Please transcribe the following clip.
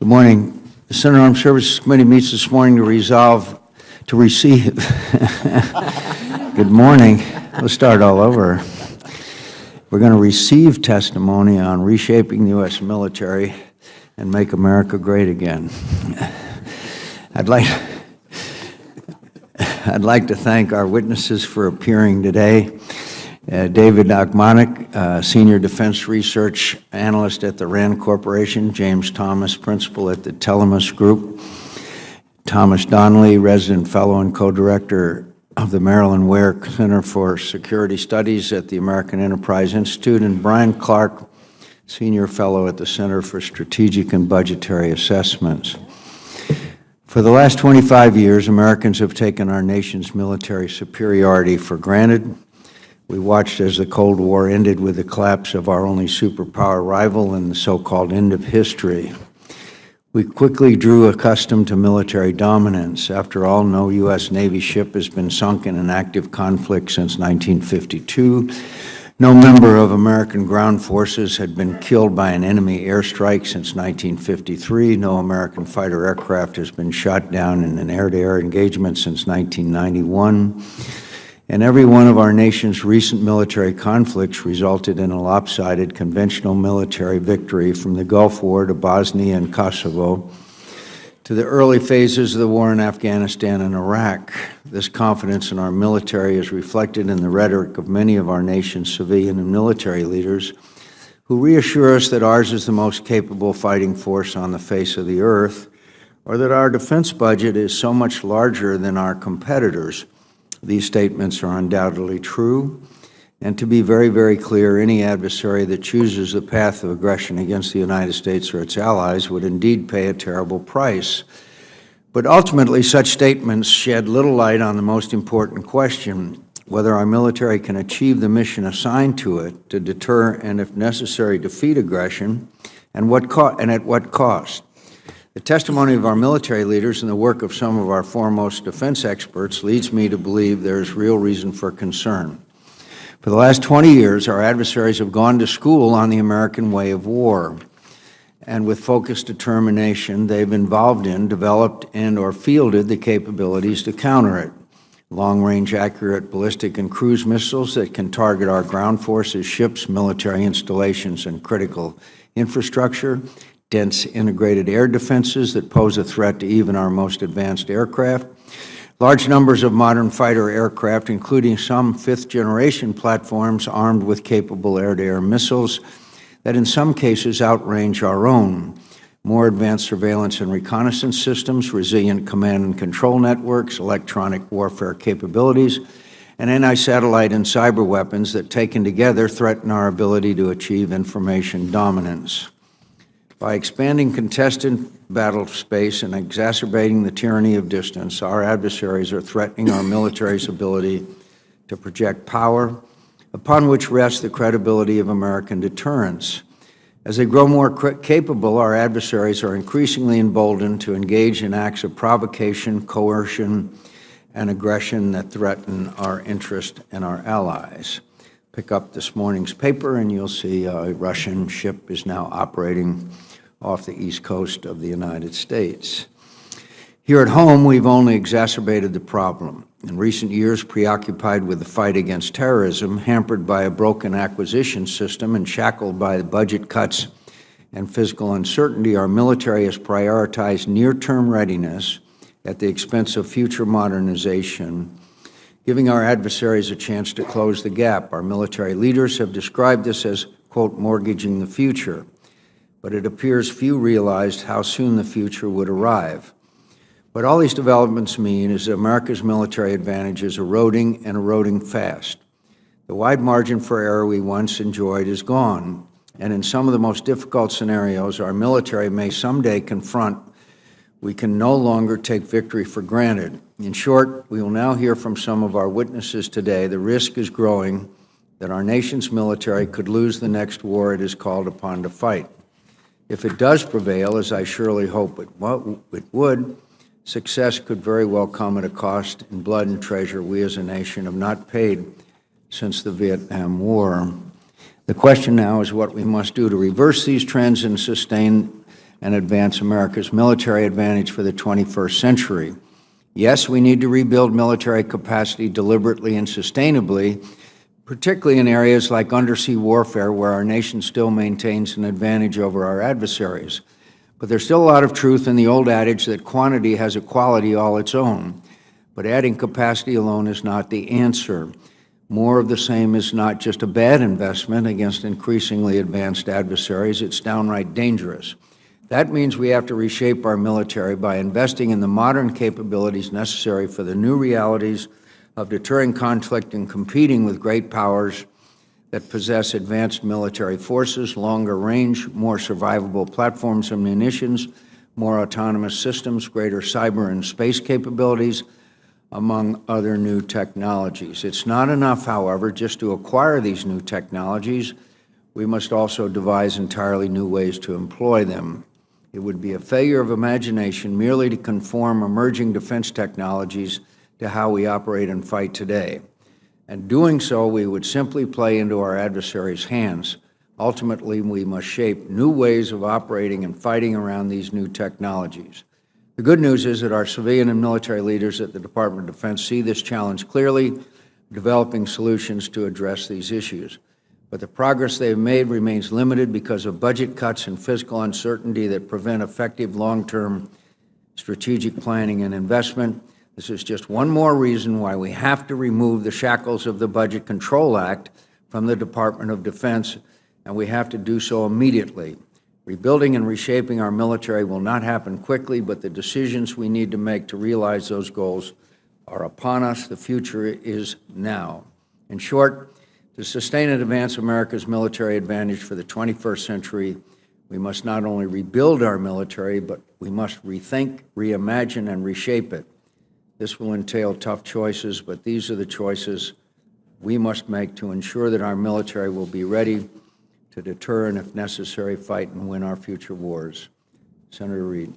morning. The Senate Armed Services Committee meets this morning to receive. Good morning. Let's start all over. We're going to receive testimony on reshaping the U.S. military and make America great again. I'd like to thank our witnesses for appearing today. David Ogmonic, Senior Defense Research Analyst at the RAND Corporation, James Thomas, Principal at the Telemus Group, Thomas Donnelly, Resident Fellow and Co-Director of the Maryland Ware Center for Security Studies at the American Enterprise Institute, and Brian Clark, Senior Fellow at the Center for Strategic and Budgetary Assessments. For the last 25 years, Americans have taken our nation's military superiority for granted. We watched as the Cold War ended with the collapse of our only superpower rival and the so-called end of history. We quickly grew accustomed to military dominance. After all, no U.S. Navy ship has been sunk in an active conflict since 1952. No member of American ground forces had been killed by an enemy airstrike since 1953. No American fighter aircraft has been shot down in an air-to-air engagement since 1991. And every one of our nation's recent military conflicts resulted in a lopsided conventional military victory, from the Gulf War to Bosnia and Kosovo to the early phases of the war in Afghanistan and Iraq. This confidence in our military is reflected in the rhetoric of many of our nation's civilian and military leaders, who reassure us that ours is the most capable fighting force on the face of the earth, or that our defense budget is so much larger than our competitors. These statements are undoubtedly true, and to be very, very clear, any adversary that chooses the path of aggression against the United States or its allies would indeed pay a terrible price. But ultimately, such statements shed little light on the most important question: whether our military can achieve the mission assigned to it to deter and, if necessary, defeat aggression, and at what cost. The testimony of our military leaders and the work of some of our foremost defense experts leads me to believe there is real reason for concern. For the last 20 years, our adversaries have gone to school on the American way of war, and with focused determination, they've involved in, developed, and/or fielded the capabilities to counter it. Long-range, accurate ballistic and cruise missiles that can target our ground forces, ships, military installations, and critical infrastructure. Dense integrated air defenses that pose a threat to even our most advanced aircraft. Large numbers of modern fighter aircraft, including some fifth-generation platforms armed with capable air-to-air missiles that in some cases outrange our own. More advanced surveillance and reconnaissance systems, resilient command and control networks, electronic warfare capabilities, and anti-satellite and cyber weapons that, taken together, threaten our ability to achieve information dominance. By expanding contested battle space and exacerbating the tyranny of distance, our adversaries are threatening our military's ability to project power, upon which rests the credibility of American deterrence. As they grow more capable, our adversaries are increasingly emboldened to engage in acts of provocation, coercion, and aggression that threaten our interest and our allies. Pick up this morning's paper and you'll see a Russian ship is now operating off the east coast of the United States. Here at home, we've only exacerbated the problem. In recent years, preoccupied with the fight against terrorism, hampered by a broken acquisition system, and shackled by the budget cuts and fiscal uncertainty, our military has prioritized near-term readiness at the expense of future modernization, giving our adversaries a chance to close the gap. Our military leaders have described this as, quote, mortgaging the future. But it appears few realized how soon the future would arrive. What all these developments mean is that America's military advantage is eroding, and eroding fast. The wide margin for error we once enjoyed is gone, and in some of the most difficult scenarios our military may someday confront, we can no longer take victory for granted. In short, we will now hear from some of our witnesses today. The risk is growing that our nation's military could lose the next war it is called upon to fight. If it does prevail, as I surely hope it would, success could very well come at a cost in blood and treasure we as a nation have not paid since the Vietnam War. The question now is what we must do to reverse these trends and sustain and advance America's military advantage for the 21st century. Yes, we need to rebuild military capacity deliberately and sustainably, particularly in areas like undersea warfare, where our nation still maintains an advantage over our adversaries. But there's still a lot of truth in the old adage that quantity has a quality all its own. But adding capacity alone is not the answer. More of the same is not just a bad investment against increasingly advanced adversaries, it's downright dangerous. That means we have to reshape our military by investing in the modern capabilities necessary for the new realities of deterring conflict and competing with great powers that possess advanced military forces, longer range, more survivable platforms and munitions, more autonomous systems, greater cyber and space capabilities, among other new technologies. It's not enough, however, just to acquire these new technologies. We must also devise entirely new ways to employ them. It would be a failure of imagination merely to conform emerging defense technologies to how we operate and fight today. And doing so, we would simply play into our adversaries' hands. Ultimately, we must shape new ways of operating and fighting around these new technologies. The good news is that our civilian and military leaders at the Department of Defense see this challenge clearly, developing solutions to address these issues. But the progress they have made remains limited because of budget cuts and fiscal uncertainty that prevent effective long-term strategic planning and investment. This is just one more reason why we have to remove the shackles of the Budget Control Act from the Department of Defense, and we have to do so immediately. Rebuilding and reshaping our military will not happen quickly, but the decisions we need to make to realize those goals are upon us. The future is now. In short, to sustain and advance America's military advantage for the 21st century, we must not only rebuild our military, but we must rethink, reimagine, and reshape it. This will entail tough choices, but these are the choices we must make to ensure that our military will be ready to deter and, if necessary, fight and win our future wars. Senator Reid.